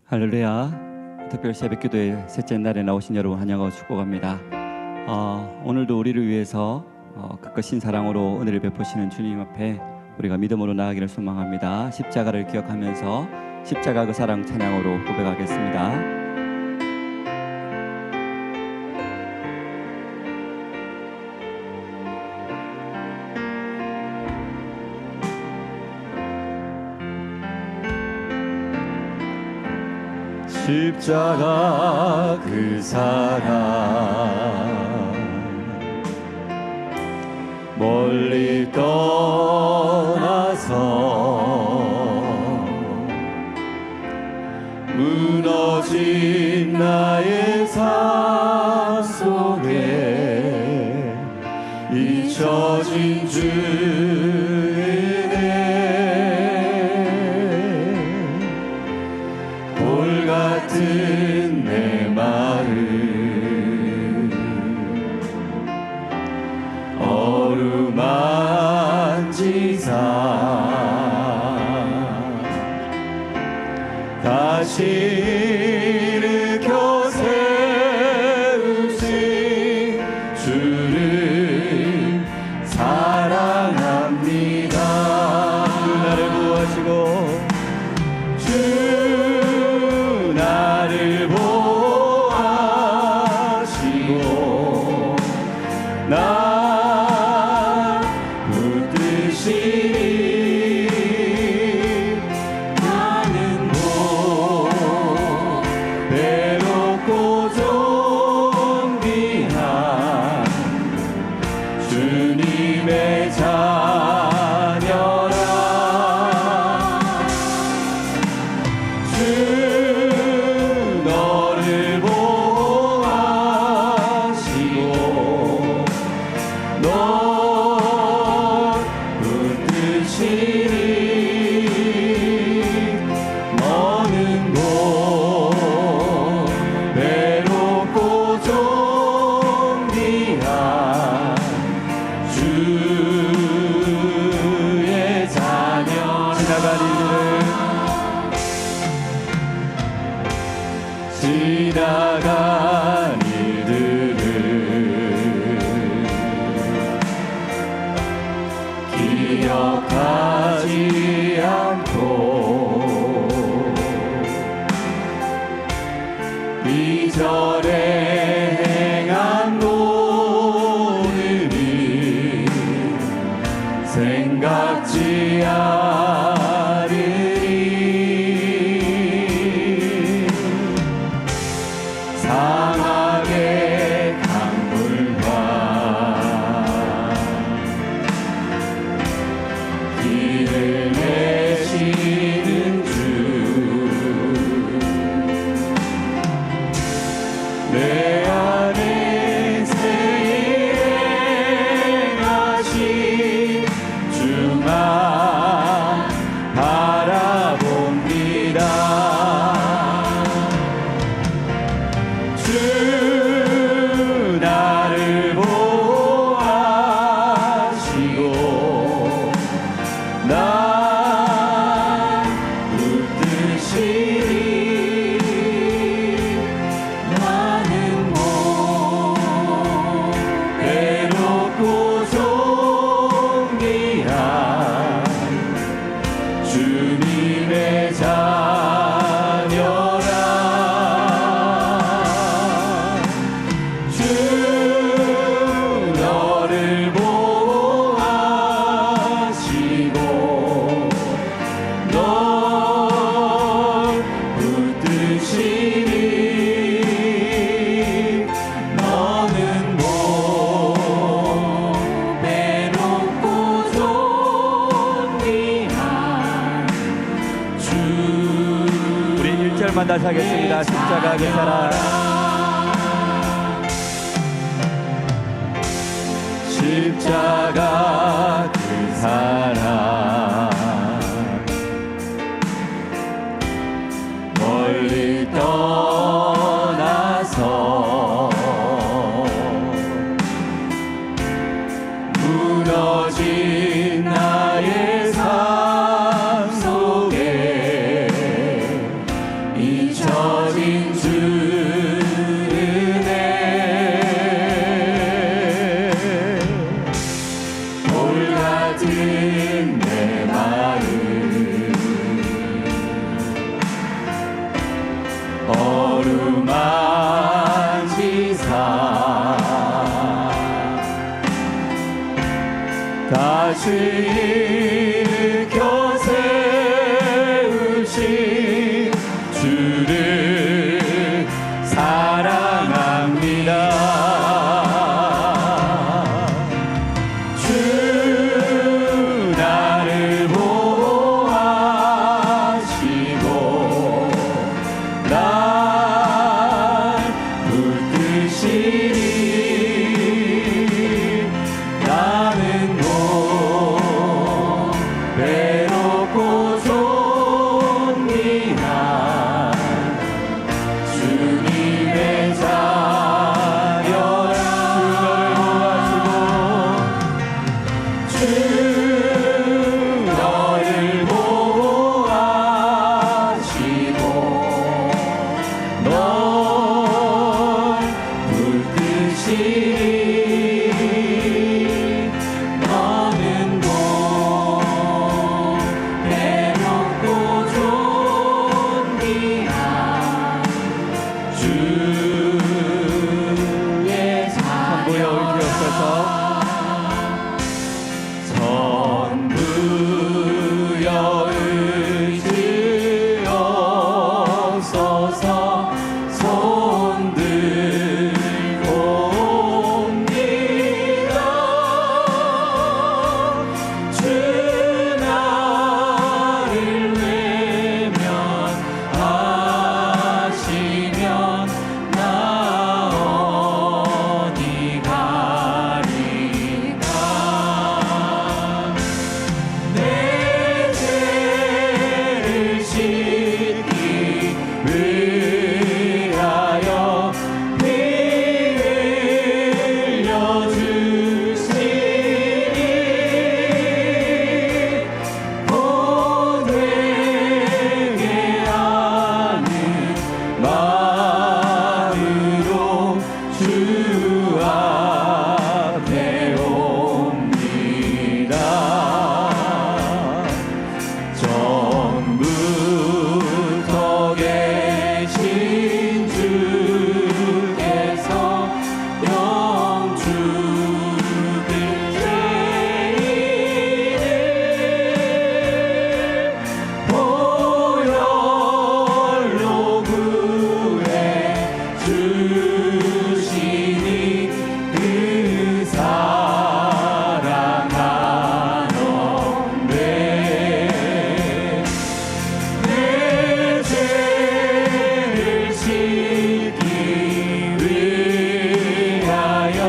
할렐루야. 특별 새벽기도의 셋째 날에 나오신 여러분 환영하고 축복합니다. 오늘도 우리를 위해서 그것인 사랑으로 은혜를 베푸시는 주님 앞에 우리가 믿음으로 나아가기를 소망합니다. 십자가를 기억하면서 십자가 그 사랑 찬양으로 고백하겠습니다. 십자가 그 사랑 멀리 떠나서 무너진 나의 삶 속에 잊혀진 주의 같은 내 마음 어루만지사 다시 일으켜 세우신 주를 사랑합니다. 주 나를 구하시고 나를 보아시고 날 붙드시니 나는 외롭고 존귀한 주님의 자녀라. 지나간 일들을 기억하지 않고 이전에 행한 오늘이 생각지 않으리. 사막의 강물과 길을 내시는 주 내 안에 새 행하신 주만 바라봅니다. 주 나를 보아시고 날 붙드시니 나는 외롭고 존귀한 주님의 자녀라. 너를 보아시고 널 붙드시니 너는 외롭고 존귀한 주. 우리 1절만 다시 하겠습니다. 십자가 그 사랑 십자가 그 사랑 멀리 떠나서 무너진 나의 삶 속에 잊혀진 주 은혜 돌 같은 내 마음 어루만지사 다시 일으켜 세우신 주를 사랑합니다. 주 나를 보호하시고 날 붙드시니 나는 외롭고 존귀한 주님의 자녀라. 주 너를 보호하시고 널 붙드시니 너는 외롭고 존귀한 주의 자녀. 선부여 의지없어서 손 들고 옵니다. 주 나를 외면하시면 나 어디 가리까. 내 죄를 씻기 위하여 피 흘려주시니 보내게 하는 마음으로 주 앞에 옵니다. 전부터 계신 주께서 영주들 죄인을 보혈로 구해 주시니 그 사랑하는데 내 죄를 씻기 위하여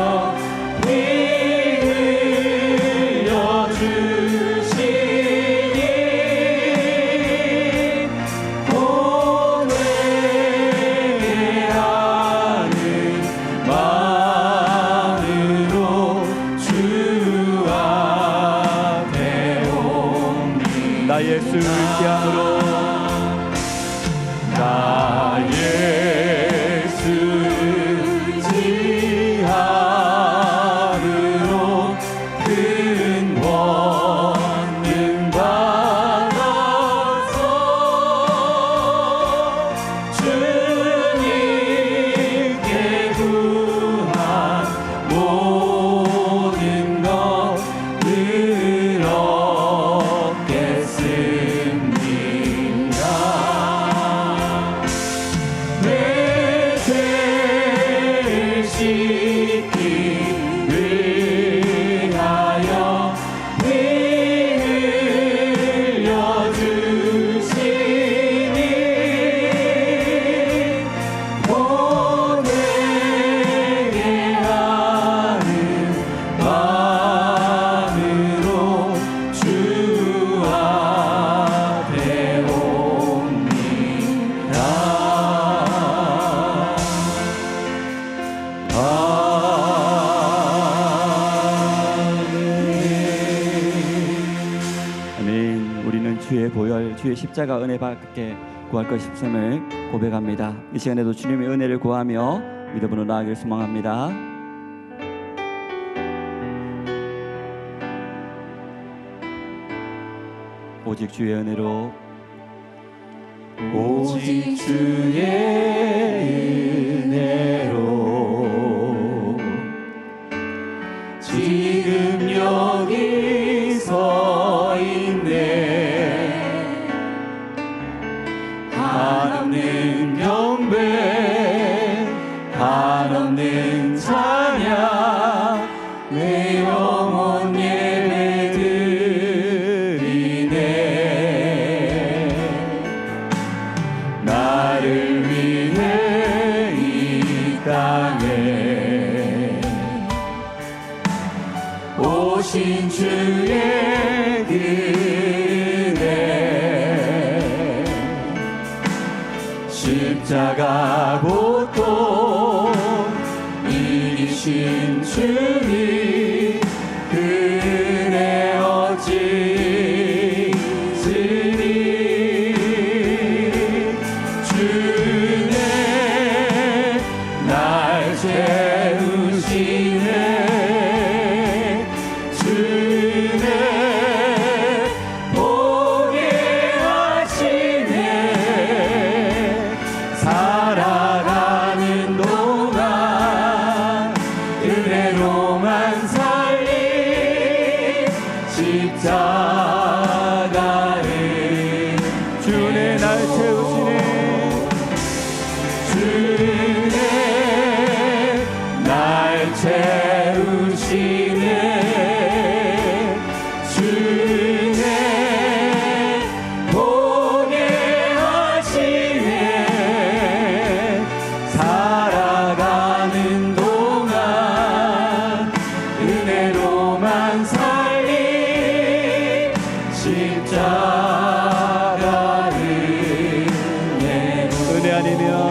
피 흘려주시니 보내게 하는 마음으로 주 앞에 옵니다. 나 예수 의지함으로 나 예수 의지함으로 큰 권능 받아서 주님께 구한 모든 것을 얻겠습니다. 내 죄를 씻기 위하여 피 흘려주시니 보내게 하는 마음으로 주 앞에 옵니다. 아멘. 우리는 주의 보혈, 주의 십자가 은혜 밖에 구할 것 싶음을 고백합니다. 이 시간에도 주님의 은혜를 구하며 믿음으로 나아가길 소망합니다. 오직 주의 은혜로, 오직 주의 은혜로 지금 여기 서 있네. 한없는 경배, 한없는 찬양, 내 영혼 예배드리네. 나를 위해 이 땅에 오신 주의 은혜, 십자가 고통 이기신 주님, 그 은혜 어찌 있으리. 주네 날 채우시네. 주네 보게 하시네. 살아가는 동안 은혜로만 살리. 십자가를 주네 날 채우시네. 주네 날 채우시네. 주네 보게 하시네. 살아가는 동안 은혜로만 살리. 십자가를 은혜 아니면,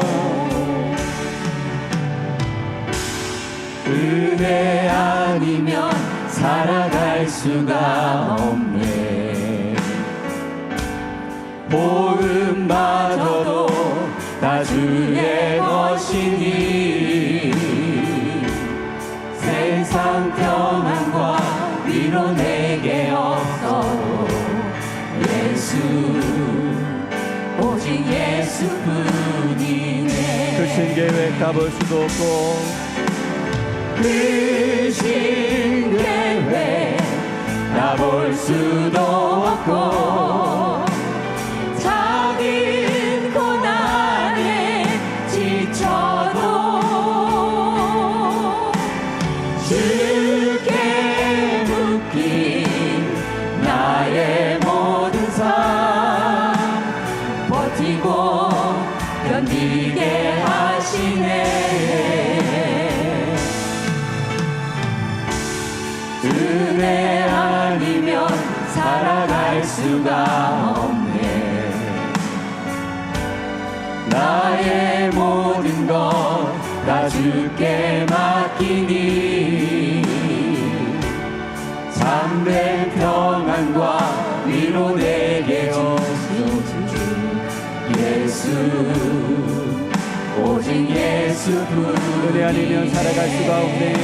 은혜 아니면 살아갈 수가 없네. 복음마저도 다 주의 것이니. 세상 평안과 위로 내게 없어도 예수, 오직 예수뿐이네. 그 신계획 다 볼 수도 없고, 그 신계획 다 볼 수도 없고, 작은 고난에 지쳐도 주께 묶인 나의 모든 삶 버티고 견디게 하시네. 은혜 아니면 살아갈 수가 없네. 나의 모든 것 다 주께 맡기니. 참된 평안과 위로 내게 주신 예수, 오직 예수뿐. 은혜 아니면 살아갈 수가 없네.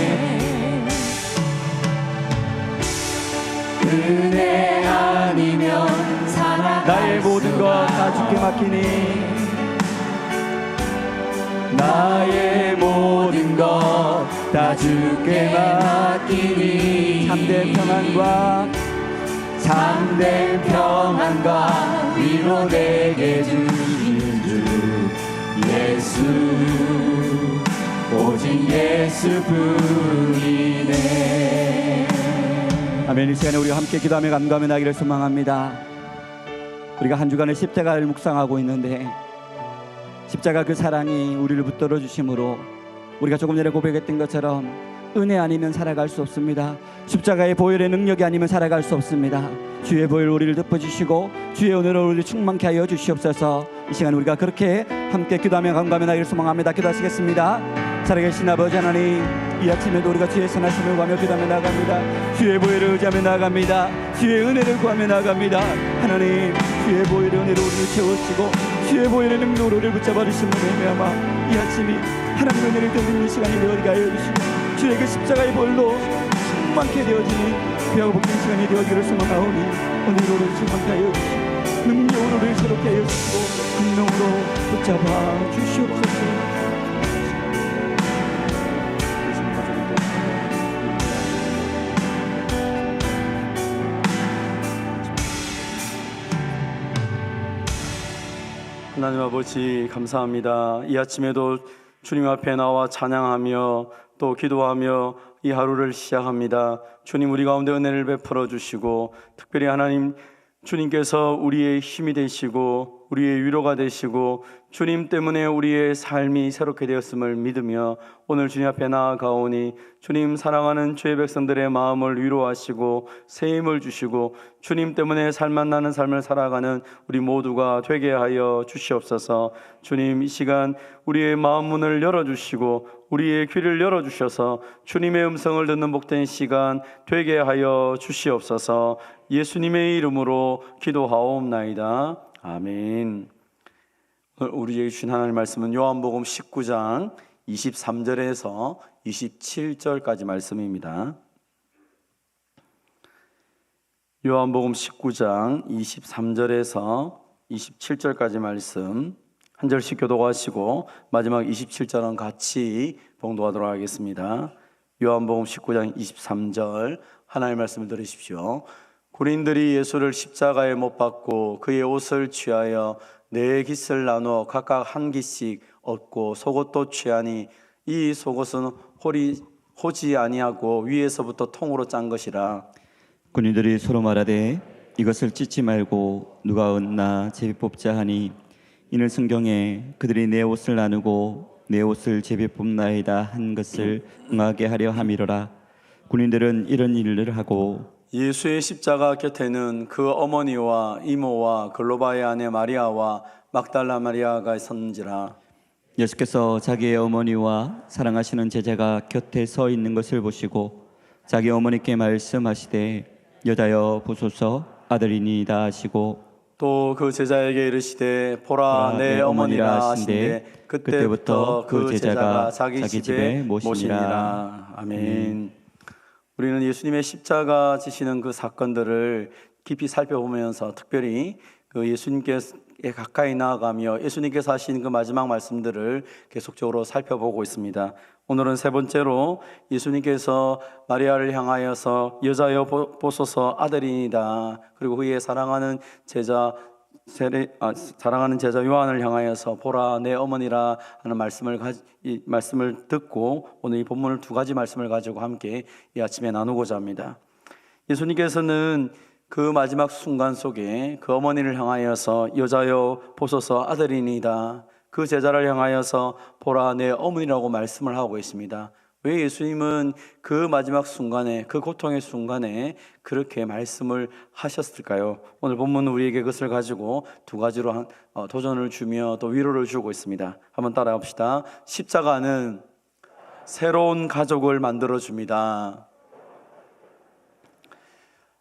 은혜 아니면 살아갈 나의 모든 것 다 주께 맡기니. 나의 모든 것 다 주께 맡기니. 참된 평안과 위로 내게 주신 주 예수, 오직 예수뿐이네. 아멘. 이 시간에 우리가 함께 기도하며 간구하며 나기를 소망합니다. 우리가 한 주간을 십자가를 묵상하고 있는데, 십자가 그 사랑이 우리를 붙들어 주심으로 우리가 조금 전에 고백했던 것처럼 은혜 아니면 살아갈 수 없습니다. 십자가의 보혈의 능력이 아니면 살아갈 수 없습니다. 주의 보혈 우리를 덮어주시고 주의 은혜로 우리를 충만케 하여 주시옵소서. 이 시간 우리가 그렇게 함께 기도하며 간구하며 나기를 소망합니다. 기도하시겠습니다. 살아계신 아버지 하나님, 이 아침에도 우리가 주의 선하심을 구하며 기도하며 나아갑니다. 주의 보혈을 의지하며 나아갑니다. 주의 은혜를 구하며 나아갑니다. 하나님, 주의 보혈의 은혜로 우리를 채우시고 주의 보혈의 능력으로 우리를 붙잡아 주심으로 말미암아 이 아침이 하나님의 은혜를 드리는 시간이 되어지게 하여 주시고 주의 그 십자가의 보혈로 충만케 되어지는 귀하고 복된 시간이 되어지기를 소망하오니 오늘 우리를 충만케 하여 주시고 능력으로 우리를 새롭게 하여 주시고 능력으로 붙잡아 주시옵소서. 하나님 아버지 감사합니다. 이 아침에도 주님 앞에 나와 찬양하며 또 기도하며 이 하루를 시작합니다. 주님 우리 가운데 은혜를 베풀어 주시고 특별히 하나님 주님께서 우리의 힘이 되시고 우리의 위로가 되시고 주님 때문에 우리의 삶이 새롭게 되었음을 믿으며 오늘 주님 앞에 나아가오니 주님 사랑하는 주의 백성들의 마음을 위로하시고 새 힘을 주시고 주님 때문에 살맛 나는 삶을 살아가는 우리 모두가 되게 하여 주시옵소서. 주님 이 시간 우리의 마음 문을 열어주시고 우리의 귀를 열어주셔서 주님의 음성을 듣는 복된 시간 되게 하여 주시옵소서. 예수님의 이름으로 기도하옵나이다. 아멘. 우리에게 주신 하나님의 말씀은 요한복음 19장 23절에서 27절까지 말씀입니다. 요한복음 19장 23절에서 27절까지 말씀 한 절씩 교독하시고 마지막 27절은 같이 봉독하도록 하겠습니다. 요한복음 19장 23절 하나님의 말씀을 들으십시오. 군인들이 예수를 십자가에 못 박고 그의 옷을 취하여 네 깃을 나누어 각각 한 깃씩 얻고 속옷도 취하니 이 속옷은 호지 아니하고 위에서부터 통으로 짠 것이라. 군인들이 서로 말하되 이것을 찢지 말고 누가 얻나 제비 뽑자 하니 이는 성경에 그들이 내 옷을 나누고 내 옷을 제비 뽑나이다 한 것을 응하게 하려 함이로라. 군인들은 이런 일을 하고 예수의 십자가 곁에는 그 어머니와 이모와 글로바의 아내 마리아와 막달라 마리아가 섰는지라. 예수께서 자기의 어머니와 사랑하시는 제자가 곁에 서 있는 것을 보시고 자기 어머니께 말씀하시되 여자여 보소서 아들이니이다 하시고 또 그 제자에게 이르시되 보라 내 어머니라 하신대 그때부터 그 제자가 자기 집에 모시니라. 아멘. 우리는 예수님의 십자가 지시는 그 사건들을 깊이 살펴보면서 특별히 그 예수님께 가까이 나아가며 예수님께서 하신 그 마지막 말씀들을 계속적으로 살펴보고 있습니다. 오늘은 세 번째로 예수님께서 마리아를 향하여서 여자여 보소서 아들이니다. 그리고 그의 사랑하는 제자 요한을 향하여서 보라 내 어머니라 하는 말씀을 듣고 오늘 이 본문을 두 가지 말씀을 가지고 함께 이 아침에 나누고자 합니다. 예수님께서는 그 마지막 순간 속에 그 어머니를 향하여서 여자여 보소서 아들이니다. 그 제자를 향하여서 보라 내 어머니라고 말씀을 하고 있습니다. 왜 예수님은 그 마지막 순간에 그 고통의 순간에 그렇게 말씀을 하셨을까요? 오늘 본문은 우리에게 그것을 가지고 두 가지로 도전을 주며 또 위로를 주고 있습니다. 한번 따라합시다. 십자가는 새로운 가족을 만들어줍니다.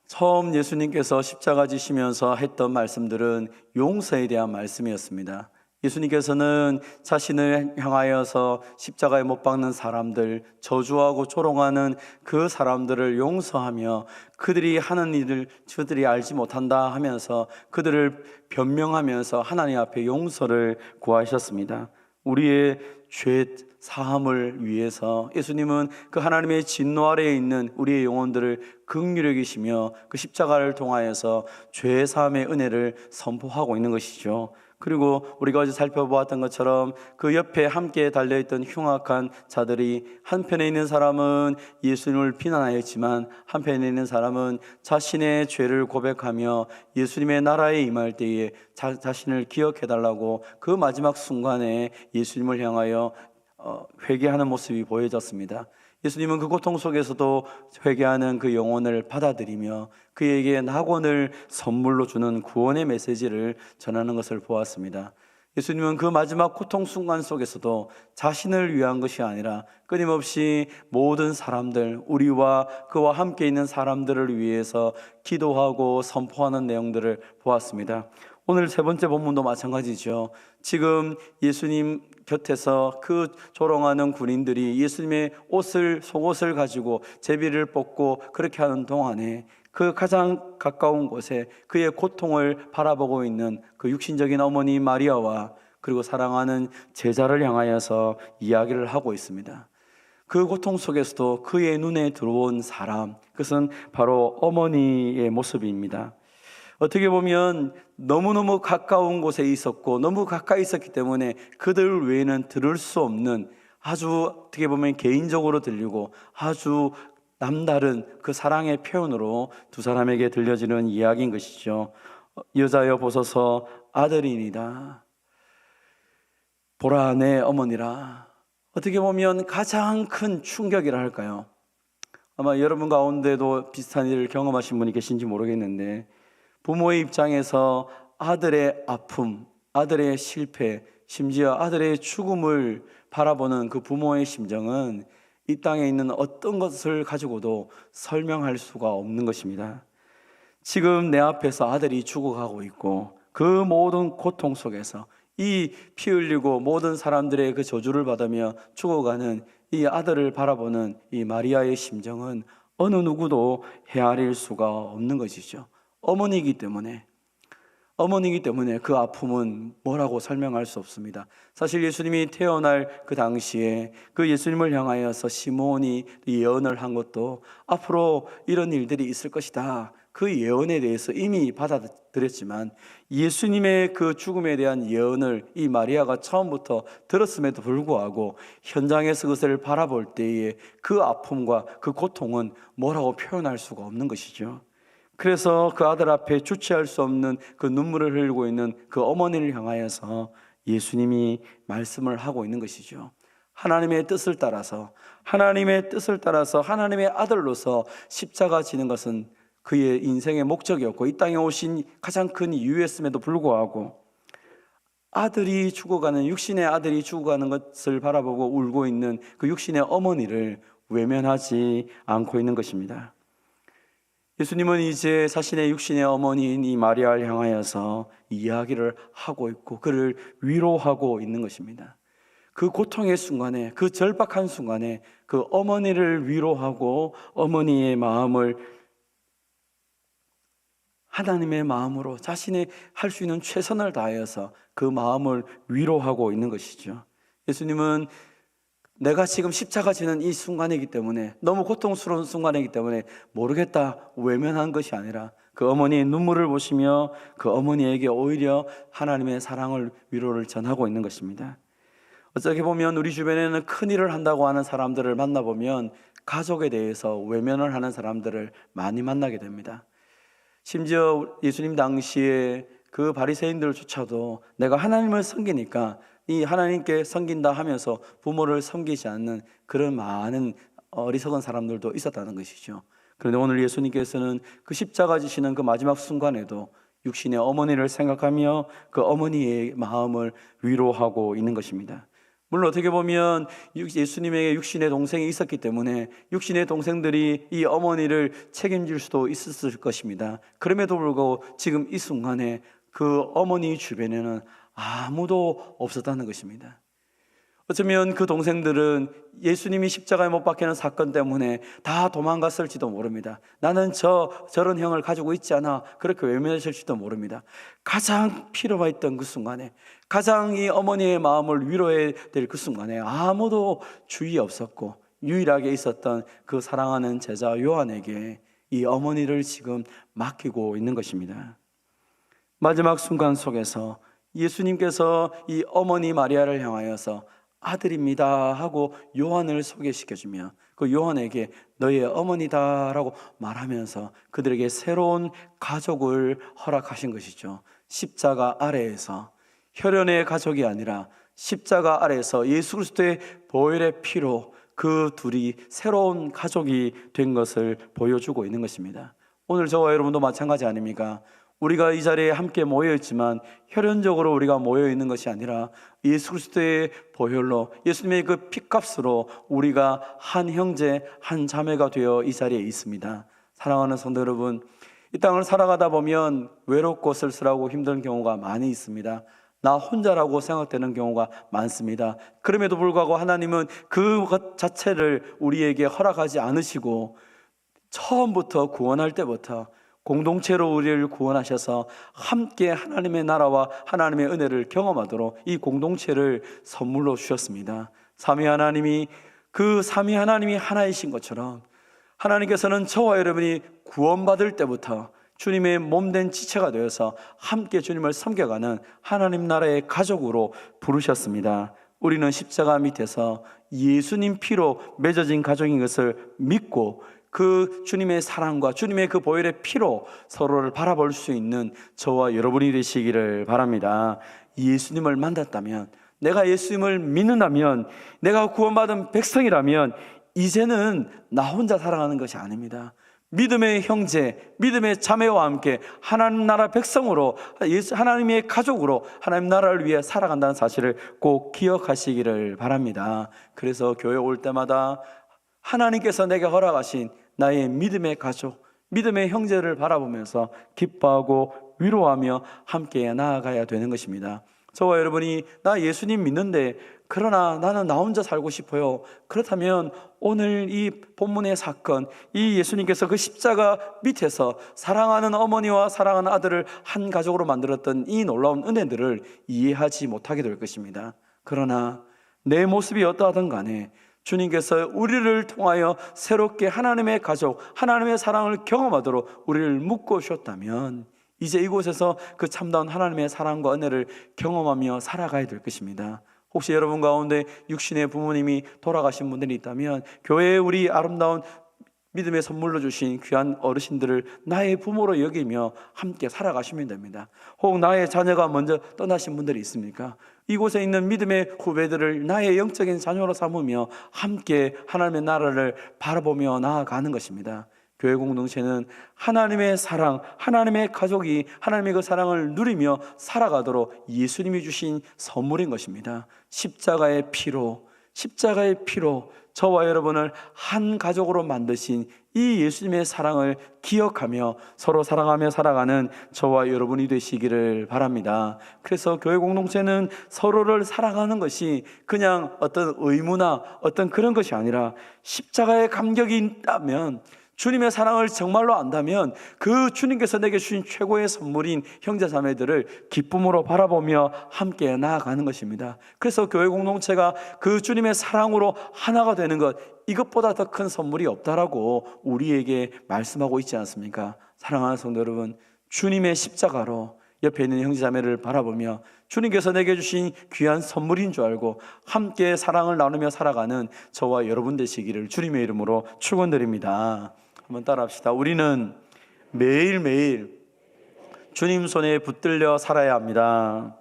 처음 예수님께서 십자가 지시면서 했던 말씀들은 용서에 대한 말씀이었습니다. 예수님께서는 자신을 향하여서 십자가에 못 박는 사람들, 저주하고 조롱하는 그 사람들을 용서하며 그들이 하는 일을 저들이 알지 못한다 하면서 그들을 변명하면서 하나님 앞에 용서를 구하셨습니다. 우리의 죄 사함을 위해서 예수님은 그 하나님의 진노 아래에 있는 우리의 영혼들을 긍휼히 여기시며 그 십자가를 통하여서 죄 사함의 은혜를 선포하고 있는 것이죠. 그리고 우리가 어제 살펴보았던 것처럼 그 옆에 함께 달려있던 흉악한 자들이 한편에 있는 사람은 예수님을 비난하였지만 한편에 있는 사람은 자신의 죄를 고백하며 예수님의 나라에 임할 때에 자신을 기억해달라고 그 마지막 순간에 예수님을 향하여 회개하는 모습이 보여졌습니다. 예수님은 그 고통 속에서도 회개하는 그 영혼을 받아들이며 그에게 낙원을 선물로 주는 구원의 메시지를 전하는 것을 보았습니다. 예수님은 그 마지막 고통 순간 속에서도 자신을 위한 것이 아니라 끊임없이 모든 사람들, 우리와 그와 함께 있는 사람들을 위해서 기도하고 선포하는 내용들을 보았습니다. 오늘 세 번째 본문도 마찬가지죠. 지금 예수님 곁에서 그 조롱하는 군인들이 예수님의 속옷을 가지고 제비를 뽑고 그렇게 하는 동안에 그 가장 가까운 곳에 그의 고통을 바라보고 있는 그 육신적인 어머니 마리아와 그리고 사랑하는 제자를 향하여서 이야기를 하고 있습니다. 그 고통 속에서도 그의 눈에 들어온 사람, 그것은 바로 어머니의 모습입니다. 어떻게 보면 너무너무 가까운 곳에 있었고 너무 가까이 있었기 때문에 그들 외에는 들을 수 없는 아주 어떻게 보면 개인적으로 들리고 아주 남다른 그 사랑의 표현으로 두 사람에게 들려지는 이야기인 것이죠. 여자여 보소서 아들이니라, 보라 내 어머니라. 어떻게 보면 가장 큰 충격이라 할까요? 아마 여러분 가운데도 비슷한 일을 경험하신 분이 계신지 모르겠는데, 부모의 입장에서 아들의 아픔, 아들의 실패, 심지어 아들의 죽음을 바라보는 그 부모의 심정은 이 땅에 있는 어떤 것을 가지고도 설명할 수가 없는 것입니다. 지금 내 앞에서 아들이 죽어가고 있고 그 모든 고통 속에서 이 피 흘리고 모든 사람들의 그 저주를 받으며 죽어가는 이 아들을 바라보는 이 마리아의 심정은 어느 누구도 헤아릴 수가 없는 것이죠. 어머니이기 때문에 그 아픔은 뭐라고 설명할 수 없습니다. 사실 예수님이 태어날 그 당시에 그 예수님을 향하여서 시몬이 예언을 한 것도 앞으로 이런 일들이 있을 것이다, 그 예언에 대해서 이미 받아들였지만 예수님의 그 죽음에 대한 예언을 이 마리아가 처음부터 들었음에도 불구하고 현장에서 그것을 바라볼 때에 그 아픔과 그 고통은 뭐라고 표현할 수가 없는 것이죠. 그래서 그 아들 앞에 주체할 수 없는 그 눈물을 흘리고 있는 그 어머니를 향하여서 예수님이 말씀을 하고 있는 것이죠. 하나님의 뜻을 따라서 하나님의 아들로서 십자가 지는 것은 그의 인생의 목적이었고 이 땅에 오신 가장 큰 이유였음에도 불구하고 육신의 아들이 죽어가는 것을 바라보고 울고 있는 그 육신의 어머니를 외면하지 않고 있는 것입니다. 예수님은 이제 자신의 육신의 어머니인 이 마리아를 향하여서 이야기를 하고 있고 그를 위로하고 있는 것입니다. 그 고통의 순간에, 그 절박한 순간에 그 어머니를 위로하고 어머니의 마음을 하나님의 마음으로 자신이 할 수 있는 최선을 다하여서 그 마음을 위로하고 있는 것이죠. 예수님은 내가 지금 십자가 지는 이 순간이기 때문에, 너무 고통스러운 순간이기 때문에 모르겠다 외면한 것이 아니라 그 어머니의 눈물을 보시며 그 어머니에게 오히려 하나님의 사랑을, 위로를 전하고 있는 것입니다. 어떻게 보면 우리 주변에는 큰일을 한다고 하는 사람들을 만나보면 가족에 대해서 외면을 하는 사람들을 많이 만나게 됩니다. 심지어 예수님 당시에 그 바리새인들조차도 내가 하나님을 섬기니까 이 하나님께 섬긴다 하면서 부모를 섬기지 않는 그런 많은 어리석은 사람들도 있었다는 것이죠. 그런데 오늘 예수님께서는 그 십자가 지시는 그 마지막 순간에도 육신의 어머니를 생각하며 그 어머니의 마음을 위로하고 있는 것입니다. 물론 어떻게 보면 예수님에게 육신의 동생이 있었기 때문에 육신의 동생들이 이 어머니를 책임질 수도 있었을 것입니다. 그럼에도 불구하고 지금 이 순간에 그 어머니 주변에는 아무도 없었다는 것입니다. 어쩌면 그 동생들은 예수님이 십자가에 못 박히는 사건 때문에 다 도망갔을지도 모릅니다. 나는 저런 형을 가지고 있지 않아, 그렇게 외면했을지도 모릅니다. 가장 필요가 있던 그 순간에, 가장 이 어머니의 마음을 위로해야 될 그 순간에 아무도 주위에 없었고 유일하게 있었던 그 사랑하는 제자 요한에게 이 어머니를 지금 맡기고 있는 것입니다. 마지막 순간 속에서 예수님께서 이 어머니 마리아를 향하여서 아들입니다 하고 요한을 소개시켜주며 그 요한에게 너의 어머니다라고 말하면서 그들에게 새로운 가족을 허락하신 것이죠. 십자가 아래에서, 혈연의 가족이 아니라 십자가 아래에서 예수 그리스도의 보혈의 피로 그 둘이 새로운 가족이 된 것을 보여주고 있는 것입니다. 오늘 저와 여러분도 마찬가지 아닙니까? 우리가 이 자리에 함께 모여있지만 혈연적으로 우리가 모여있는 것이 아니라 예수 그리스도의 보혈로, 예수님의 그 피값으로 우리가 한 형제 한 자매가 되어 이 자리에 있습니다. 사랑하는 성도 여러분, 이 땅을 살아가다 보면 외롭고 쓸쓸하고 힘든 경우가 많이 있습니다. 나 혼자라고 생각되는 경우가 많습니다. 그럼에도 불구하고 하나님은 그것 자체를 우리에게 허락하지 않으시고 처음부터 구원할 때부터 공동체로 우리를 구원하셔서 함께 하나님의 나라와 하나님의 은혜를 경험하도록 이 공동체를 선물로 주셨습니다. 삼위 하나님이 그 삼위 하나님이 하나이신 것처럼 하나님께서는 저와 여러분이 구원받을 때부터 주님의 몸된 지체가 되어서 함께 주님을 섬겨가는 하나님 나라의 가족으로 부르셨습니다. 우리는 십자가 밑에서 예수님 피로 맺어진 가족인 것을 믿고 그 주님의 사랑과 주님의 그 보혈의 피로 서로를 바라볼 수 있는 저와 여러분이 되시기를 바랍니다. 예수님을 만났다면, 내가 예수님을 믿는다면, 내가 구원받은 백성이라면 이제는 나 혼자 살아가는 것이 아닙니다. 믿음의 형제, 믿음의 자매와 함께 하나님 나라 백성으로, 하나님의 가족으로 하나님 나라를 위해 살아간다는 사실을 꼭 기억하시기를 바랍니다. 그래서 교회 올 때마다 하나님께서 내게 허락하신 나의 믿음의 가족, 믿음의 형제를 바라보면서 기뻐하고 위로하며 함께 나아가야 되는 것입니다. 저와 여러분이 나 예수님 믿는데 그러나 나는 나 혼자 살고 싶어요. 그렇다면 오늘 이 본문의 사건, 이 예수님께서 그 십자가 밑에서 사랑하는 어머니와 사랑하는 아들을 한 가족으로 만들었던 이 놀라운 은혜들을 이해하지 못하게 될 것입니다. 그러나 내 모습이 어떠하든 간에 주님께서 우리를 통하여 새롭게 하나님의 가족, 하나님의 사랑을 경험하도록 우리를 묶어 주셨다면 이제 이곳에서 그 참다운 하나님의 사랑과 은혜를 경험하며 살아가야 될 것입니다. 혹시 여러분 가운데 육신의 부모님이 돌아가신 분들이 있다면 교회에 우리 아름다운 믿음의 선물로 주신 귀한 어르신들을 나의 부모로 여기며 함께 살아가시면 됩니다. 혹 나의 자녀가 먼저 떠나신 분들이 있습니까? 이곳에 있는 믿음의 후배들을 나의 영적인 자녀로 삼으며 함께 하나님의 나라를 바라보며 나아가는 것입니다. 교회 공동체는 하나님의 사랑, 하나님의 가족이 하나님의 그 사랑을 누리며 살아가도록 예수님이 주신 선물인 것입니다. 십자가의 피로 저와 여러분을 한 가족으로 만드신 이 예수님의 사랑을 기억하며 서로 사랑하며 살아가는 저와 여러분이 되시기를 바랍니다. 그래서 교회 공동체는 서로를 사랑하는 것이 그냥 어떤 의무나 어떤 그런 것이 아니라 십자가의 감격이 있다면, 주님의 사랑을 정말로 안다면 그 주님께서 내게 주신 최고의 선물인 형제자매들을 기쁨으로 바라보며 함께 나아가는 것입니다. 그래서 교회 공동체가 그 주님의 사랑으로 하나가 되는 것, 이것보다 더 큰 선물이 없다라고 우리에게 말씀하고 있지 않습니까? 사랑하는 성도 여러분, 주님의 십자가로 옆에 있는 형제자매를 바라보며 주님께서 내게 주신 귀한 선물인 줄 알고 함께 사랑을 나누며 살아가는 저와 여러분 되시기를 주님의 이름으로 축원드립니다. 한번 따라합시다. 우리는 매일매일 주님 손에 붙들려 살아야 합니다.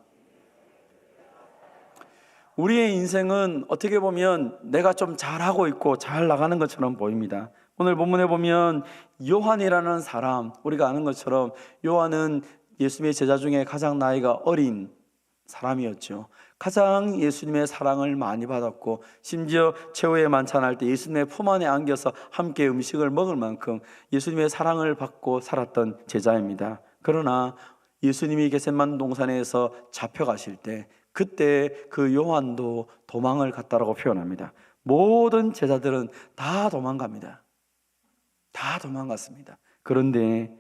우리의 인생은 어떻게 보면 내가 좀 잘하고 있고 잘 나가는 것처럼 보입니다. 오늘 본문에 보면 요한이라는 사람, 우리가 아는 것처럼 요한은 예수님의 제자 중에 가장 나이가 어린 사람이었죠. 가장 예수님의 사랑을 많이 받았고 심지어 최후의 만찬할 때 예수님의 품 안에 안겨서 함께 음식을 먹을 만큼 예수님의 사랑을 받고 살았던 제자입니다. 그러나 예수님이 겟세마네 동산에서 잡혀가실 때 그때 그 요한도 도망을 갔다라고 표현합니다. 모든 제자들은 다 도망갑니다. 다 도망갔습니다. 그런데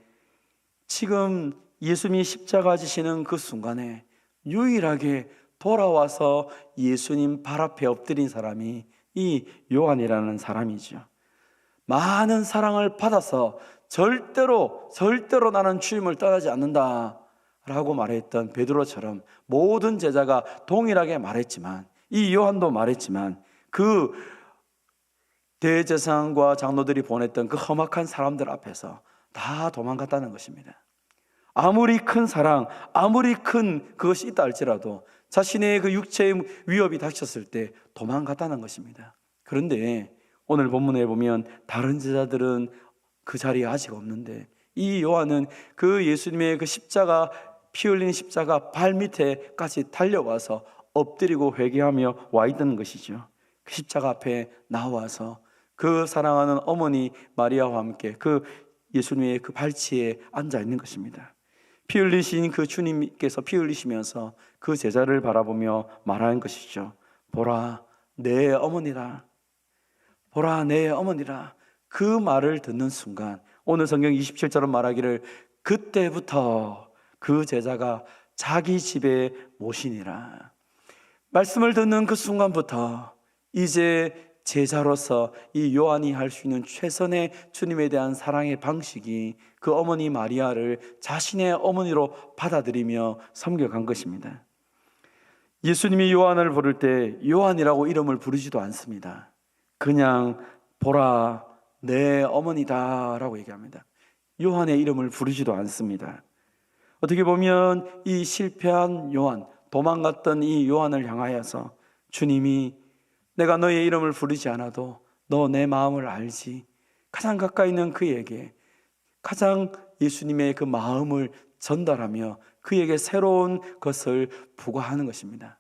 지금 예수님이 십자가 지시는 그 순간에 유일하게 돌아와서 예수님 발 앞에 엎드린 사람이 이 요한이라는 사람이죠. 많은 사랑을 받아서 절대로 나는 주님을 떠나지 않는다 라고 말했던 베드로처럼 모든 제자가 동일하게 말했지만, 이 요한도 말했지만, 그 대제사장과 장로들이 보냈던 그 험악한 사람들 앞에서 다 도망갔다는 것입니다. 아무리 큰 사랑, 아무리 큰 그것이 있다 할지라도 자신의 그 육체의 위협이 닥쳤을 때 도망갔다는 것입니다. 그런데 오늘 본문에 보면 다른 제자들은 그 자리에 아직 없는데 이 요한은 그 예수님의 그 십자가, 피 흘린 십자가 발 밑에까지 달려와서 엎드리고 회개하며 와 있던 것이죠. 그 십자가 앞에 나와서 그 사랑하는 어머니 마리아와 함께 그 예수님의 그 발치에 앉아 있는 것입니다. 피 흘리신 그 주님께서 피 흘리시면서 그 제자를 바라보며 말하는 것이죠. 보라 내 어머니라. 보라 내 어머니라. 그 말을 듣는 순간 오늘 성경 27절은 말하기를 그때부터 그 제자가 자기 집에 모시니라. 말씀을 듣는 그 순간부터 이제 제자로서 이 요한이 할 수 있는 최선의 주님에 대한 사랑의 방식이 그 어머니 마리아를 자신의 어머니로 받아들이며 섬겨간 것입니다. 예수님이 요한을 부를 때 요한이라고 이름을 부르지도 않습니다. 그냥 보라 내 어머니다 라고 얘기합니다. 요한의 이름을 부르지도 않습니다. 어떻게 보면 이 실패한 요한, 도망갔던 이 요한을 향하여서 주님이 내가 너의 이름을 부르지 않아도 너 내 마음을 알지. 가장 가까이 있는 그에게 가장 예수님의 그 마음을 전달하며 그에게 새로운 것을 부과하는 것입니다.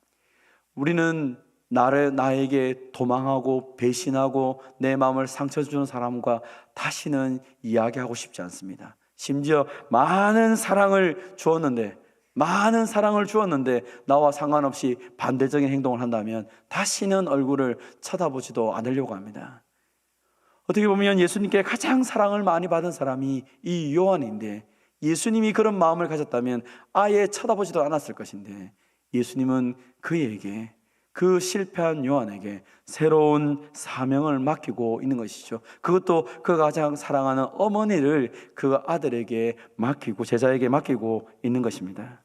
우리는 나에게 도망하고 배신하고 내 마음을 상처 주는 사람과 다시는 이야기하고 싶지 않습니다. 심지어 많은 사랑을 주었는데 나와 상관없이 반대적인 행동을 한다면 다시는 얼굴을 쳐다보지도 않으려고 합니다. 어떻게 보면 예수님께 가장 사랑을 많이 받은 사람이 이 요한인데 예수님이 그런 마음을 가졌다면 아예 쳐다보지도 않았을 것인데 예수님은 그에게 그 실패한 요한에게 새로운 사명을 맡기고 있는 것이죠. 그것도 그가 가장 사랑하는 어머니를 그 아들에게 맡기고 제자에게 맡기고 있는 것입니다.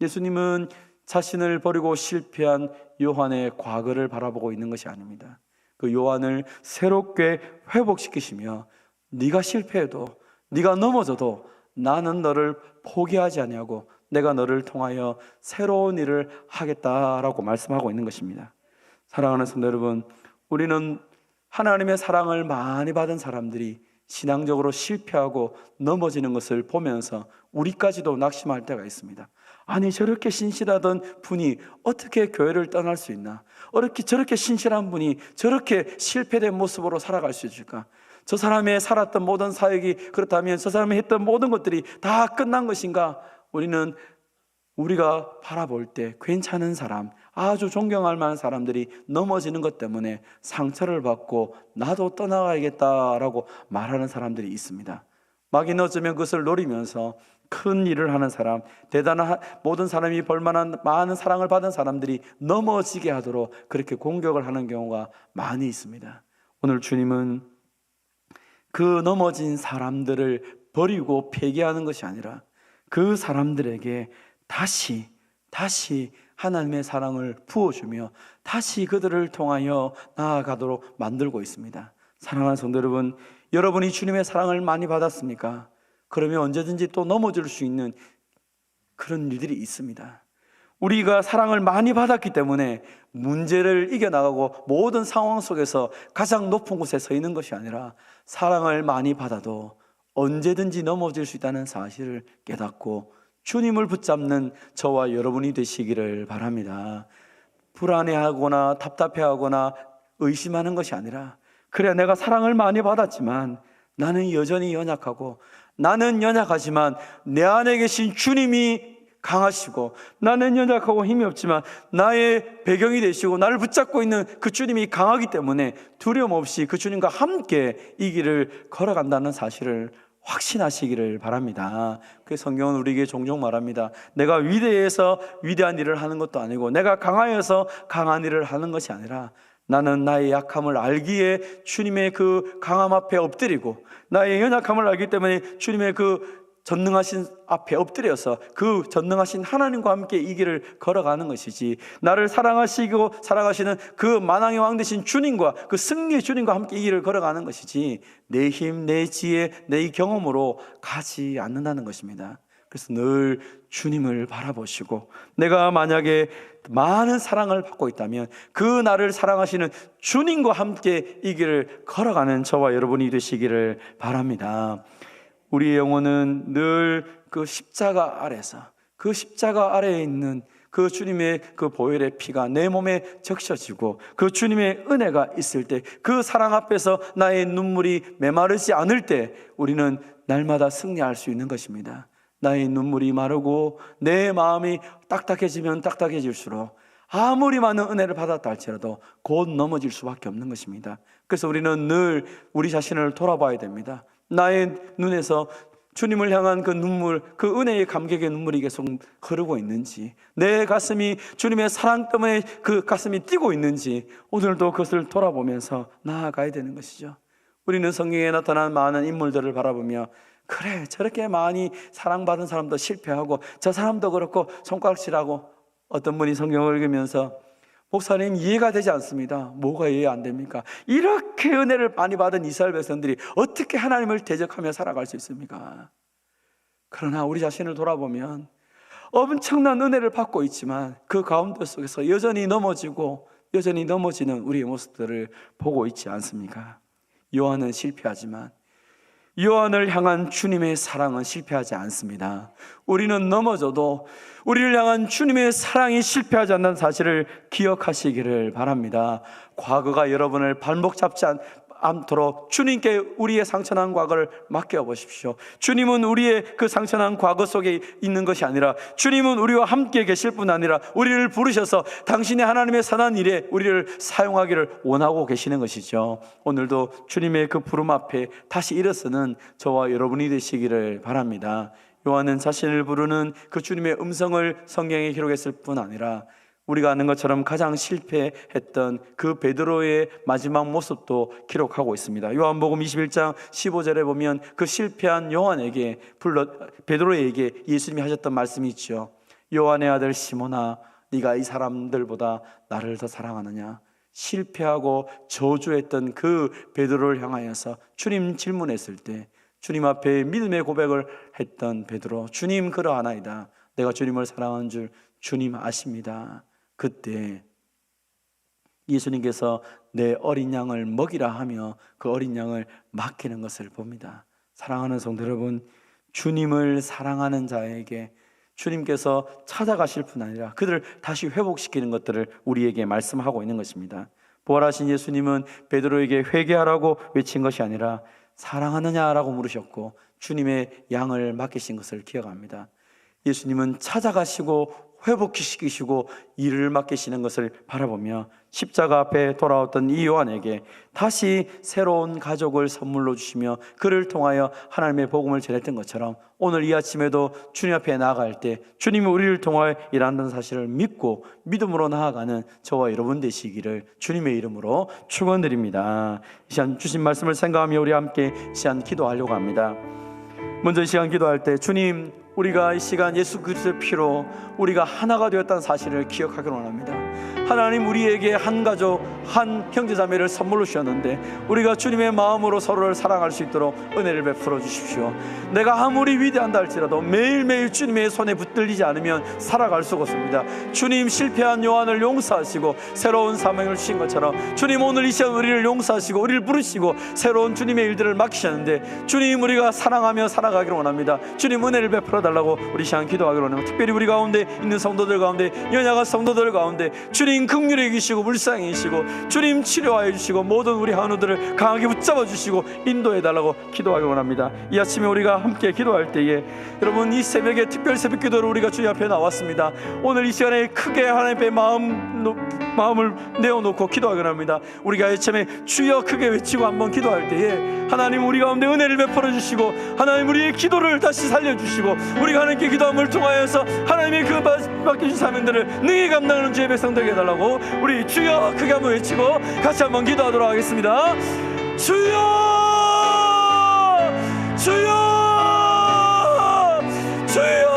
예수님은 자신을 버리고 실패한 요한의 과거를 바라보고 있는 것이 아닙니다. 그 요한을 새롭게 회복시키시며 네가 실패해도 네가 넘어져도 나는 너를 포기하지 아니하고 내가 너를 통하여 새로운 일을 하겠다라고 말씀하고 있는 것입니다. 사랑하는 성도 여러분, 우리는 하나님의 사랑을 많이 받은 사람들이 신앙적으로 실패하고 넘어지는 것을 보면서 우리까지도 낙심할 때가 있습니다. 아니 저렇게 신실하던 분이 어떻게 교회를 떠날 수 있나? 저렇게 신실한 분이 저렇게 실패된 모습으로 살아갈 수 있을까? 저 사람의 살았던 모든 사역이 그렇다면 저 사람이 했던 모든 것들이 다 끝난 것인가? 우리가 바라볼 때 괜찮은 사람, 아주 존경할 만한 사람들이 넘어지는 것 때문에 상처를 받고 나도 떠나가야겠다라고 말하는 사람들이 있습니다. 막이 어쩌면 그것을 노리면서 큰 일을 하는 사람, 대단한 모든 사람이 볼만한 많은 사랑을 받은 사람들이 넘어지게 하도록 그렇게 공격을 하는 경우가 많이 있습니다. 오늘 주님은 그 넘어진 사람들을 버리고 폐기하는 것이 아니라 그 사람들에게 다시 하나님의 사랑을 부어주며 다시 그들을 통하여 나아가도록 만들고 있습니다. 사랑하는 성도 여러분, 여러분이 주님의 사랑을 많이 받았습니까? 그러면 언제든지 또 넘어질 수 있는 그런 일들이 있습니다. 우리가 사랑을 많이 받았기 때문에 문제를 이겨나가고 모든 상황 속에서 가장 높은 곳에 서 있는 것이 아니라 사랑을 많이 받아도 언제든지 넘어질 수 있다는 사실을 깨닫고 주님을 붙잡는 저와 여러분이 되시기를 바랍니다. 불안해하거나 답답해하거나 의심하는 것이 아니라 그래 내가 사랑을 많이 받았지만 나는 여전히 연약하고 나는 연약하지만 내 안에 계신 주님이 강하시고 나는 연약하고 힘이 없지만 나의 배경이 되시고 나를 붙잡고 있는 그 주님이 강하기 때문에 두려움 없이 그 주님과 함께 이 길을 걸어간다는 사실을 확신하시기를 바랍니다. 그 성경은 우리에게 종종 말합니다. 내가 위대해서 위대한 일을 하는 것도 아니고 내가 강하여서 강한 일을 하는 것이 아니라 나는 나의 약함을 알기에 주님의 그 강함 앞에 엎드리고 나의 연약함을 알기 때문에 주님의 그 전능하신 앞에 엎드려서 그 전능하신 하나님과 함께 이 길을 걸어가는 것이지 나를 사랑하시고 사랑하시는 그 만왕의 왕 되신 주님과 그 승리의 주님과 함께 이 길을 걸어가는 것이지 내 힘, 내 지혜, 내 경험으로 가지 않는다는 것입니다. 그래서 늘 주님을 바라보시고 내가 만약에 많은 사랑을 받고 있다면 그 나를 사랑하시는 주님과 함께 이 길을 걸어가는 저와 여러분이 되시기를 바랍니다. 우리의 영혼은 늘 그 십자가 아래서 그 십자가 아래에 있는 그 그 주님의 그 보혈의 피가 내 몸에 적셔지고 그 주님의 은혜가 있을 때, 그 사랑 앞에서 나의 눈물이 메마르지 않을 때 우리는 날마다 승리할 수 있는 것입니다. 나의 눈물이 마르고 내 마음이 딱딱해지면 딱딱해질수록 아무리 많은 은혜를 받았다 할지라도 곧 넘어질 수밖에 없는 것입니다. 그래서 우리는 늘 우리 자신을 돌아봐야 됩니다. 나의 눈에서 주님을 향한 그 눈물, 그 은혜의 감격의 눈물이 계속 흐르고 있는지, 내 가슴이 주님의 사랑 때문에 그 가슴이 뛰고 있는지 오늘도 그것을 돌아보면서 나아가야 되는 것이죠. 우리는 성경에 나타난 많은 인물들을 바라보며 그래, 저렇게 많이 사랑받은 사람도 실패하고 저 사람도 그렇고 손가락질하고, 어떤 분이 성경을 읽으면서 목사님 이해가 되지 않습니다. 뭐가 이해 안 됩니까? 이렇게 은혜를 많이 받은 이스라엘 백성들이 어떻게 하나님을 대적하며 살아갈 수 있습니까? 그러나 우리 자신을 돌아보면 엄청난 은혜를 받고 있지만 그 가운데 속에서 여전히 넘어지고 여전히 넘어지는 우리의 모습들을 보고 있지 않습니까? 요한은 실패하지만 요한을 향한 주님의 사랑은 실패하지 않습니다. 우리는 넘어져도 우리를 향한 주님의 사랑이 실패하지 않는 사실을 기억하시기를 바랍니다. 과거가 여러분을 발목 잡지 않도록 주님께 우리의 상처난 과거를 맡겨보십시오. 주님은 우리의 그 상처난 과거 속에 있는 것이 아니라 주님은 우리와 함께 계실 뿐 아니라 우리를 부르셔서 당신의 하나님의 선한 일에 우리를 사용하기를 원하고 계시는 것이죠. 오늘도 주님의 그 부름 앞에 다시 일어서는 저와 여러분이 되시기를 바랍니다. 요한은 자신을 부르는 그 주님의 음성을 성경에 기록했을 뿐 아니라 우리가 아는 것처럼 가장 실패했던 그 베드로의 마지막 모습도 기록하고 있습니다. 요한복음 21장 15절에 보면 그 실패한 요한에게 베드로에게 예수님이 하셨던 말씀이 있죠. 요한의 아들 시몬아, 네가 이 사람들보다 나를 더 사랑하느냐? 실패하고 저주했던 그 베드로를 향하여서 주님 질문했을 때 주님 앞에 믿음의 고백을 했던 베드로, 주님 그러하나이다. 내가 주님을 사랑하는 줄 주님 아십니다. 그때 예수님께서 내 어린 양을 먹이라 하며 그 어린 양을 맡기는 것을 봅니다. 사랑하는 성도 여러분, 주님을 사랑하는 자에게 주님께서 찾아가실 뿐 아니라 그들을 다시 회복시키는 것들을 우리에게 말씀하고 있는 것입니다. 부활하신 예수님은 베드로에게 회개하라고 외친 것이 아니라 사랑하느냐라고 물으셨고 주님의 양을 맡기신 것을 기억합니다. 예수님은 찾아가시고 회복시키시고 일을 맡기시는 것을 바라보며 십자가 앞에 돌아왔던 이 요한에게 다시 새로운 가족을 선물로 주시며 그를 통하여 하나님의 복음을 전했던 것처럼 오늘 이 아침에도 주님 앞에 나아갈 때 주님이 우리를 통하여 일한다는 사실을 믿고 믿음으로 나아가는 저와 여러분 되시기를 주님의 이름으로 축원드립니다. 이 시간 주신 말씀을 생각하며 우리 함께 이 시간 기도하려고 합니다. 먼저 이 시간 기도할 때 주님, 우리가 이 시간 예수 그리스도의 피로 우리가 하나가 되었다는 사실을 기억하기를 원합니다. 하나님, 우리에게 한 가족, 한 형제자매를 선물로 주셨는데 우리가 주님의 마음으로 서로를 사랑할 수 있도록 은혜를 베풀어 주십시오. 내가 아무리 위대한다 할지라도 매일매일 주님의 손에 붙들리지 않으면 살아갈 수가 없습니다. 주님, 실패한 요한을 용서하시고 새로운 사명을 주신 것처럼 주님, 오늘 이 시간 우리를 용서하시고 우리를 부르시고 새로운 주님의 일들을 맡기셨는데 주님, 우리가 사랑하며 살아가기를 원합니다. 주님, 은혜를 베풀어 달라고 우리 시간 기도하기를 원합니다. 특별히 우리 가운데 있는 성도들 가운데, 연약한 성도들 가운데 주님 긍휼히 계시고 불쌍히 계시고 주님 치료하여 주시고 모든 우리 한우들을 강하게 붙잡아 주시고 인도해 달라고 기도하기를 원합니다. 이 아침에 우리가 함께 기도할 때에 여러분, 이 새벽에 특별 새벽 기도로 우리가 주님 앞에 나왔습니다. 오늘 이 시간에 크게 하나님의 마음을 내어놓고 기도하기를 합니다. 우리가 이참에 주여 크게 외치고 한번 기도할 때에 하나님, 우리 가운데 은혜를 베풀어 주시고 하나님, 우리의 기도를 다시 살려주시고 우리가 하나님께 기도함을 통하여서 하나님의 그 맡겨주신 사명들을 능히 감당하는 주의 백성 되게 해달라고 우리 주여 크게 한번 외치고 같이 한번 기도하도록 하겠습니다. 주여, 주여, 주여.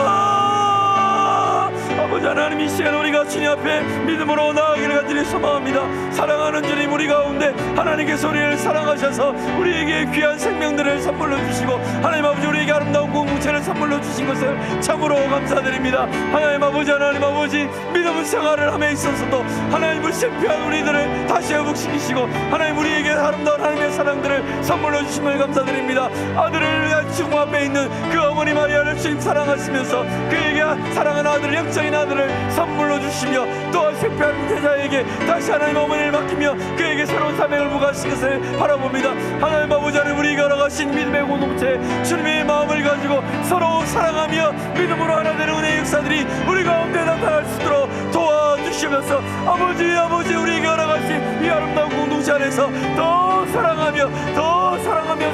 아버지 하나님, 이 시간 우리가 주님 앞에 믿음으로 나아가기를 간절히 소망합니다. 사랑하는 주님, 우리 가운데 하나님께서 우리를 사랑하셔서 우리에게 귀한 생명들을 선물로 주시고 하나님 아버지, 우리에게 아름다운 공동체를 선물로 주신 것을 참으로 감사드립니다. 하나님 아버지, 하나님 아버지, 믿음 생활을 함에 있어서도 하나님을 실패한 우리들을 다시 회복시키시고 하나님, 우리에게 아름다운 하나님의 사랑들을 선물로 주심을 감사드립니다. 아들을 위한 지금 앞에 있는 그 어머니 마리아를 주님 사랑하시면서 그에게 사랑하는 아들, 영적인 아들을 아들을 선물로 주시며 또한 실패하는 제자에게 다시 하나님 어머니를 맡기며 그에게 새로운 사명을 부과하신 것을 바라봅니다. 하나님 아버지, 우리가 나가신 믿음의 공동체, 주님의 마음을 가지고 서로 사랑하며 믿음으로 하나 되는 은혜의 역사들이 우리 가운데 나타날 수 있도록 도와주시면서 아버지 우리에게 나가신 이 아름다운 공동체 안에서 더 사랑하며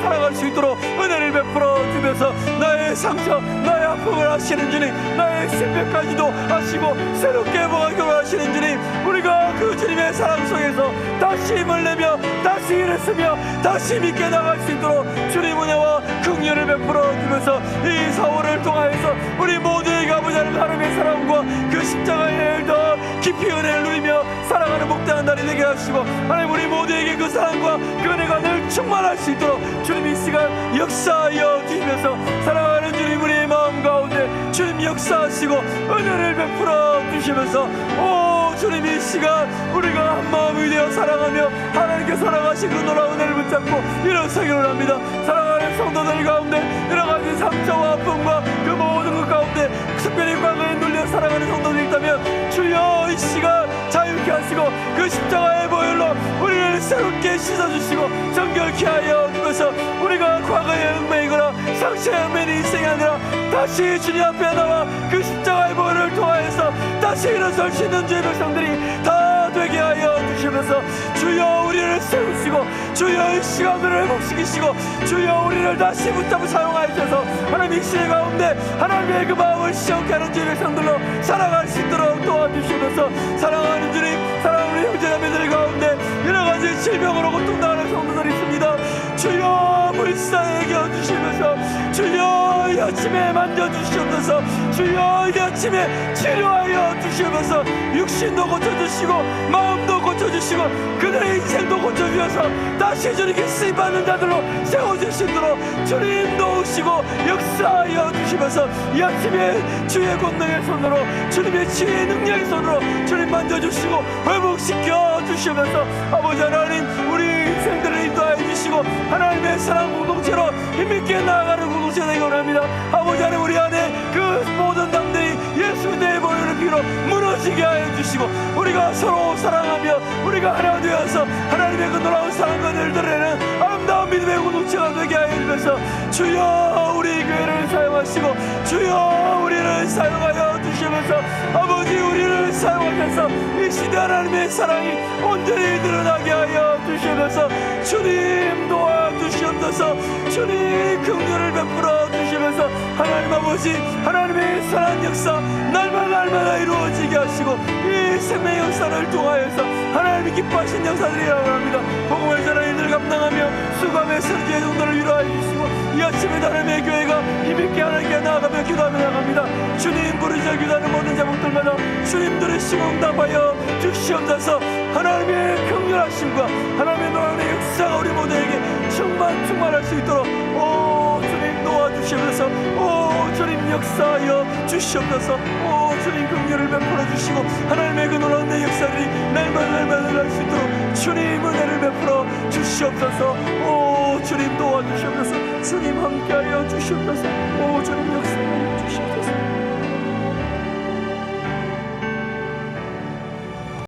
살아갈 수 있도록 은혜를 베풀어 주면서 나의 상처, 나의 아픔을 아시는 주님, 나의 실패까지도 아시고 새롭게 회복하기로 하시는 주님, 우리가 그 주님의 사랑 속에서 다시 힘을 내며 다시 일을 쓰며 다시 믿게 나갈 수 있도록 주님 은혜와 긍휼을 베풀어 주면서 이 사월을 통하여서 우리 모두에게 아버지 하나님의 사랑과 그 십자가의 일 더 깊이 은혜를 누리며 살아가는 복되는 날이 되게 하시고, 하나님 우리 모두에게 그 사랑과 그 은혜가 늘 충만할 수 있도록 주님 이 시간 역사하여 주시면서 사랑하는 주님, 우리의 마음 가운데 주님 역사하시고 은혜를 베풀어 주시면서 오 주님, 이 시간 우리가 한 마음이 되어 사랑하며 하나님께 사랑하신 그 놀라운 은혜를 붙잡고 일어서기를 합니다. 사랑하는 성도들 가운데 여러 가지 상처와 아픔과 그 모든 것 가운데 특별히 과거에 눌려 살아가는 성도들이 있다면 주여 이 시간 자유케 하시고 그 십자가의 보혈로 우리를 새롭게 씻어주시고 정결케 하여 주면서 우리가 과거에 얽매이거나 상처에 얽매인 인생이 아니라 다시 주님 앞에 나와 그 십자가의 보혈을 통하여서 다시 일어설 수 있는 주의 백성들이 다 되게 하여 주시면서 주여 우리를 세우시고 주여 이 시간을 회복시키시고 주여 우리를 다시 붙잡고 사용하셔서 하나님 이 시대 가운데 하나님의 그 마음을 시원케 하는 주의 백성들로 살아갈 수 있도록 도와주시면서 사랑하는 주님, 사랑하는 우리 형제자매들 가운데 여러 가지 질병으로 고통당하는 성도들이 있습니다. 주여 불쌍히 여겨주시면서 주여 이 아침에 만져주시옵소서, 주여 이 아침에 치료하여 주시면서 육신도 고쳐주시고 마음도 고쳐주시고 그들의 인생도 고쳐주셔서 다시 주님께 쓰임받는 자들로 세워주시도록 주님 도우시고 역사하여 주시면서 이 아침에 주의 권능의 손으로 주님의 지혜의 능력의 손으로 주님 만져주시고 회복시켜 주시면서 아버지 하나님 우리 인생들을 인도하여 주시고 하나님의 사랑 공동체로 힘있게 나아가는 공동체 되기 원합니다. 아버지 하나님 우리 안에 그 모든 담대히 예수의 보혈을 피로 무너지게 하여 주시고 우리가 서로 사랑하며 우리가 하나 되어서 하나님의 그 놀라운 사랑과 은혜를 드러내는 아름다운 믿음의 공동체가 되게 하여 주면서 주여 우리 교회를 사용하시고 주여 우리를 사용하여 주시면서 아버지 우리를 사용하셔서 이 시대 하나님의 사랑이 온전히 드러나게 하여 주시면서 주님 도와주시옵소서. 주님 긍휼을 베풀어 주시면서 하나님 아버지 하나님의 선한 역사 날마다 이루어지게 하시고 이 생명의 역사를 통하여서 하나님이 기뻐하신 역사들이라고 합니다. 복음을 전하는 일을 감당하며 수감의 선지의 정도를 위로하여 주시고 이 아침에 하나님의 교회가 힘있게 하나님께 나아가며 기도하며 나갑니다. 주님 부르짖어 기도하는 모든 제목들마다 주님 들으시고 응답하여 주시옵소서. 하나님의 긍휼하심과 하나님의 놀라운 역사가 우리 모두에게 충만할 수 있도록 오 주님 도와주시면서 오 주님 역사하여 주시옵소서. 오 주님 긍휼을 베풀어 주시고 하나님의 그 놀라운 내 역사들이 날마다 날 수 있도록 주님 은혜를 베풀어 주시옵소서. 오 주님 도와주시옵소서. 주님 함께하여 주시옵소서. 오 주님